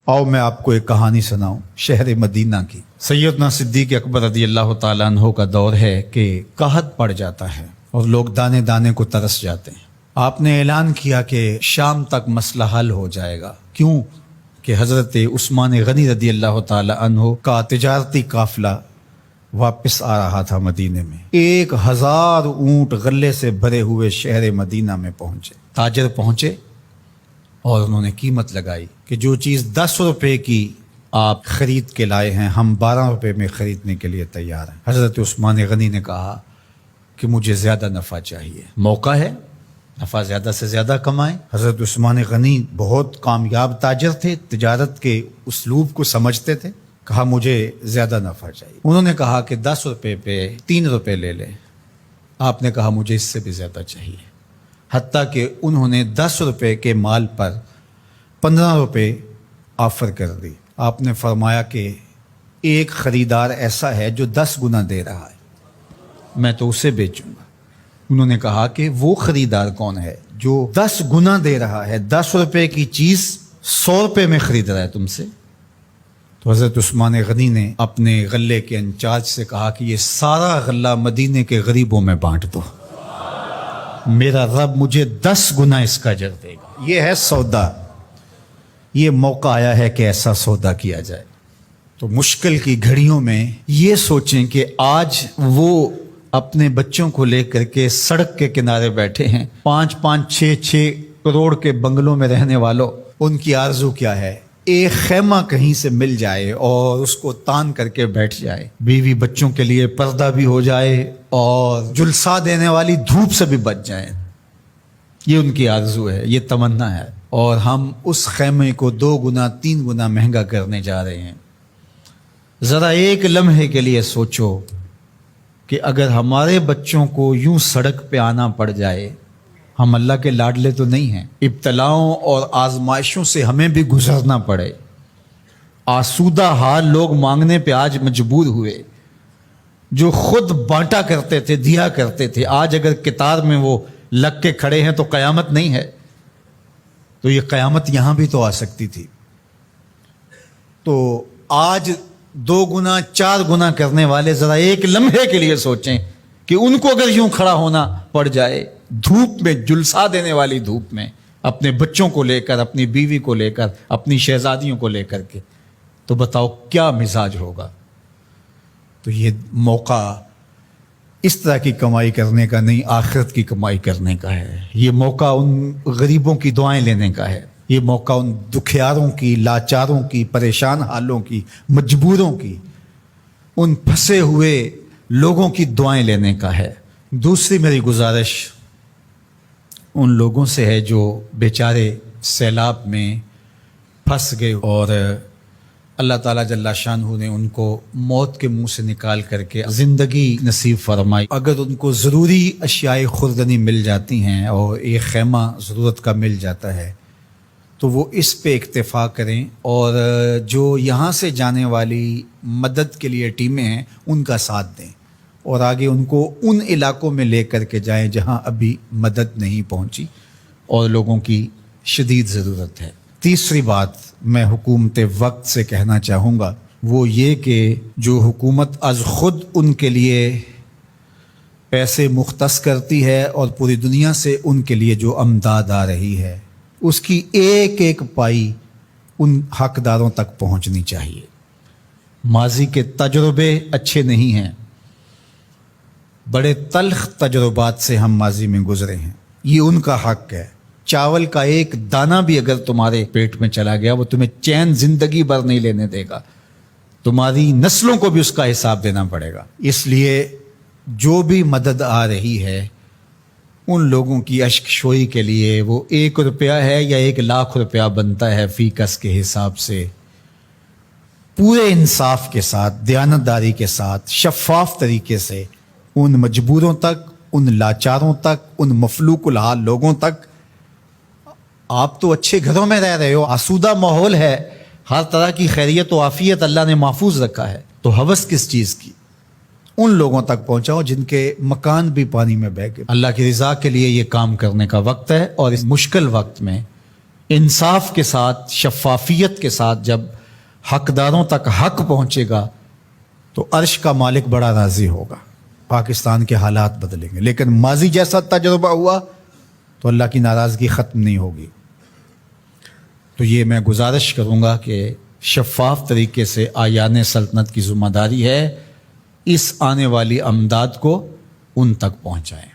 आओ मैं आपको एक कहानी सुनाऊं शहर मदीना की। सैयदना सिद्दीक अकबर रज़ी अल्लाह ताला अन्हु का दौर है कि कहत पड़ जाता है और लोग दाने दाने को तरस जाते हैं। आपने ऐलान किया कि शाम तक मसला हल हो जाएगा। क्यों कि हज़रत उस्मान गनी रज़ी अल्लाह ताला अन्हु का तिजारती काफिला वापस आ रहा था मदीने में। 1000 ऊंट गले से भरे हुए शहर मदीना में पहुंचे। ताजर पहुंचे और उन्होंने कीमत लगाई कि जो चीज़ 10 रुपए की आप खरीद के लाए हैं हम 12 रुपए में खरीदने के लिए तैयार हैं। हज़रत उस्मान गनी ने कहा कि मुझे ज़्यादा नफ़ा चाहिए, मौका है, नफ़ा ज़्यादा से ज़्यादा कमाएं। हज़रत उस्मान गनी बहुत कामयाब ताजर थे, तिजारत के उसलूब को समझते थे। कहा मुझे ज़्यादा नफ़ा चाहिए। उन्होंने कहा कि 10 रुपए पे 3 रुपए ले लें। आपने कहा मुझे इससे भी ज़्यादा चाहिए। हत्ता कि उन्होंने 10 रुपए के माल पर 15 रुपए ऑफर कर दी। आपने फरमाया कि एक ख़रीदार ऐसा है जो 10 गुना दे रहा है, मैं तो उसे बेचूंगा। उन्होंने कहा कि वो ख़रीदार कौन है जो 10 गुना दे रहा है, 10 रुपए की चीज़ 100 रुपए में ख़रीद रहा है तुमसे। तो हज़रत उस्मान गनी ने अपने गले के इंचार्ज से कहा कि ये सारा गला मदीने के गरीबों में बांट दो, मेरा रब मुझे 10 गुना इसका अजर देगा। ये है सौदा, ये मौका आया है कि ऐसा सौदा किया जाए। तो मुश्किल की घड़ियों में ये सोचें कि आज वो अपने बच्चों को लेकर के सड़क के किनारे बैठे हैं। 5-5, 6-6 करोड़ के बंगलों में रहने वालों, उनकी आरजू क्या है? एक खैमा कहीं से मिल जाए और उसको तान करके बैठ जाए, बीवी बच्चों के लिए पर्दा भी हो जाए और जुलसा देने वाली धूप से भी बच जाए। ये उनकी आरजू है, ये तमन्ना है। और हम उस खैमे को 2 गुना 3 गुना महंगा करने जा रहे हैं। ज़रा एक लम्हे के लिए सोचो कि अगर हमारे बच्चों को यूं सड़क पे आना पड़ जाए, हम अल्लाह के लाडले तो नहीं हैं, इब्तलाओं और आजमाइशों से हमें भी गुजरना पड़े। आसूदा हाल लोग मांगने पे आज मजबूर हुए, जो खुद बांटा करते थे, दिया करते थे, आज अगर कितार में वो लग के खड़े हैं तो कयामत नहीं है। तो ये कयामत यहां भी तो आ सकती थी। तो आज 2 गुना 4 गुना करने वाले जरा एक लम्हे के लिए सोचें कि उनको अगर यूं खड़ा होना पड़ जाए धूप में, जुलसा देने वाली धूप में, अपने बच्चों को लेकर, अपनी बीवी को लेकर, अपनी शहजादियों को लेकर के, तो बताओ क्या मिजाज होगा। तो ये मौका इस तरह की कमाई करने का नहीं, आखिरत की कमाई करने का है। ये मौका उन गरीबों की दुआएं लेने का है। ये मौका उन दुखियारों की, लाचारों की, परेशान हालों की, मजबूरों की, उन फंसे हुए लोगों की दुआएं लेने का है। दूसरी मेरी गुजारिश उन लोगों से है जो बेचारे सैलाब में फंस गए और अल्लाह ताला जल्ला शानहू ने उनको मौत के मुंह से निकाल करके ज़िंदगी नसीब फरमाई। अगर उनको ज़रूरी अशियाए खुर्दनी मिल जाती हैं और एक खैमा ज़रूरत का मिल जाता है तो वो इस पे इक्तफ़ा करें और जो यहाँ से जाने वाली मदद के लिए टीमें हैं उनका साथ दें और आगे उनको उन इलाकों में ले कर के जाएँ जहाँ अभी मदद नहीं पहुँची और लोगों की शदीद ज़रूरत है। तीसरी बात मैं हुकूमत वक्त से कहना चाहूँगा वो ये कि जो हुकूमत आज ख़ुद उनके लिए पैसे मुख्तस करती है और पूरी दुनिया से उनके लिए जो अमदाद आ रही है उसकी एक एक पाई उन हकदारों तक पहुँचनी चाहिए। माजी के तजुर्बे अच्छे नहीं हैं, बड़े तल्ख तजुर्बात से हम माजी में गुजरे हैं, ये उनका हक है। चावल का एक दाना भी अगर तुम्हारे पेट में चला गया वो तुम्हें चैन जिंदगी भर नहीं लेने देगा, तुम्हारी नस्लों को भी उसका हिसाब देना पड़ेगा। इसलिए जो भी मदद आ रही है उन लोगों की अश्कशोई के लिए वो 1 रुपया है या 1 लाख रुपया बनता है फी कस के हिसाब से, पूरे इंसाफ के साथ, दयानतदारी के साथ, शफाफ तरीके से उन मजबूरों तक, उन लाचारों तक, उन मफलूकुल हाल लोगों तक। आप तो अच्छे घरों में रह रहे हो, आसूदा माहौल है, हर तरह की खैरियत और आफियत अल्लाह ने महफूज रखा है, तो हवस किस चीज़ की? उन लोगों तक पहुंचाओ जिनके मकान भी पानी में बह गए। अल्लाह की रज़ा के लिए ये काम करने का वक्त है और इस मुश्किल वक्त में انصاف کے ساتھ، شفافیت کے ساتھ جب حقداروں تک حق پہنچے گا تو عرش کا مالک بڑا راضی ہوگا، پاکستان کے حالات بدلیں گے۔ لیکن ماضی جیسا تجربہ ہوا تو اللہ کی ناراضگی ختم نہیں ہوگی۔ تو یہ میں گزارش کروں گا کہ شفاف طریقے سے آیان سلطنت کی ذمہ داری ہے اس آنے والی امداد کو ان تک پہنچائیں۔